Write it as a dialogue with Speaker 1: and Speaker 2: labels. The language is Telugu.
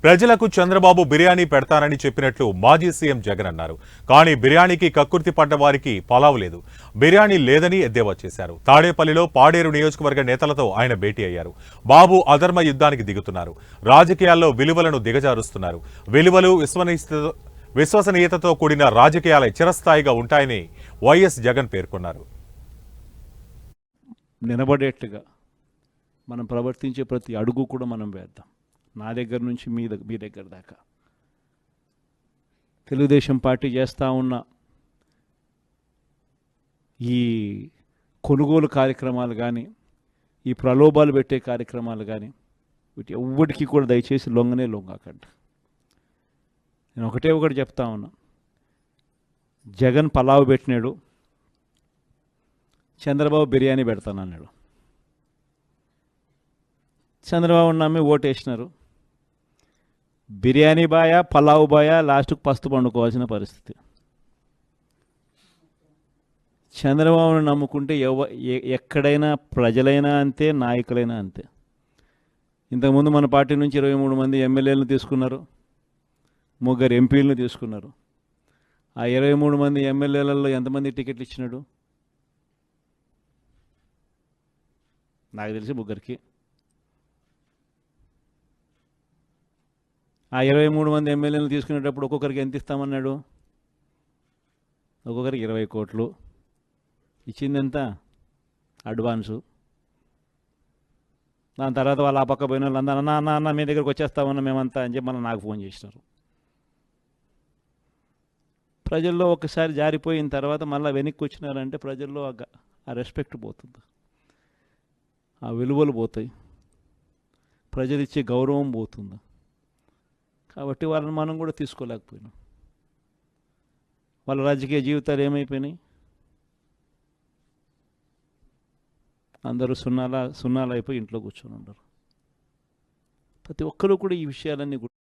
Speaker 1: ప్రజలకు చంద్రబాబు బిర్యానీ పెడతానని చెప్పినట్లు మాజీ సీఎం జగన్ అన్నారు. కానీ బిర్యానీకి కక్కుర్తి పడ్డ వారికి పలావు లేదు. బిర్యానీ లేదని ఎద్దేవా చేశారు. తాడేపల్లిలో పాడేరు నియోజకవర్గ నేతలతో ఆయన భేటీ అయ్యారు. బాబు అధర్మ యుద్ధానికి దిగుతున్నారు. రాజకీయాల్లో విలువలను దిగజారుస్తున్నారు. విలువలు విశ్వసనీయతతో కూడిన రాజకీయాలే చిరస్థాయిగా ఉంటాయని వైఎస్ జగన్ పేర్కొన్నారు.
Speaker 2: నిలబడేట్టుగా మనం ప్రవర్తించే ప్రతి అడుగు కూడా మనం వేద్దాం. నా దగ్గర నుంచి మీ దగ్గర దాకా తెలుగుదేశం పార్టీ చేస్తూ ఉన్న ఈ కొనుగోలు కార్యక్రమాలు కానీ, ఈ ప్రలోభాలు పెట్టే కార్యక్రమాలు కానీ, వీటి ఎవ్వటికీ కూడా దయచేసి లొంగకండి. నేను ఒకటి చెప్తా ఉన్నా. జగన్ పలావు పెట్టినాడు, చంద్రబాబు బిర్యానీ పెడతానన్నాడు. చంద్రబాబు నమ్మి ఓటేసినారు. బిర్యానీ బాయా పలావు బాయా లాస్ట్కు పస్తు పండుకోవాల్సిన పరిస్థితి. చంద్రబాబును నమ్ముకుంటే ఎక్కడైనా ప్రజలైనా అంతే, నాయకులైనా అంతే. ఇంతకుముందు మన పార్టీ నుంచి 23 మంది ఎమ్మెల్యేలను తీసుకున్నారు, 3 ఎంపీలను తీసుకున్నారు. ఆ 23 మంది ఎమ్మెల్యేలలో ఎంతమంది టికెట్లు ఇచ్చినాడు? నాకు తెలిసి 3కి. ఆ 23 మంది ఎమ్మెల్యేలను తీసుకునేటప్పుడు ఒక్కొక్కరికి ఎంత ఇస్తామన్నాడు? ఒక్కొక్కరికి 20 కోట్లు ఇచ్చింది. ఎంత అడ్వాన్సు? దాని తర్వాత వాళ్ళు ఆ పక్క పోయిన వాళ్ళు అందరూ అన్న మీ దగ్గరికి వచ్చేస్తామన్నా మేమంతా అని చెప్పి మళ్ళీ నాకు ఫోన్ చేసినారు. ప్రజల్లో ఒకసారి జారిపోయిన తర్వాత మళ్ళీ వెనక్కి వచ్చినారంటే ప్రజల్లో ఆ రెస్పెక్ట్ పోతుంది, ఆ విలువలు పోతాయి, ప్రజలు ఇచ్చే గౌరవం పోతుంది. కాబట్టి వాళ్ళని మనం కూడా తీసుకోలేకపోయినాం. వాళ్ళ రాజకీయ జీవితాలు ఏమైపోయినాయి? అందరూ సున్నాలు అయిపోయి ఇంట్లో కూర్చొని ఉన్నారు. ప్రతి ఒక్కరూ కూడా ఈ విషయాలన్నీ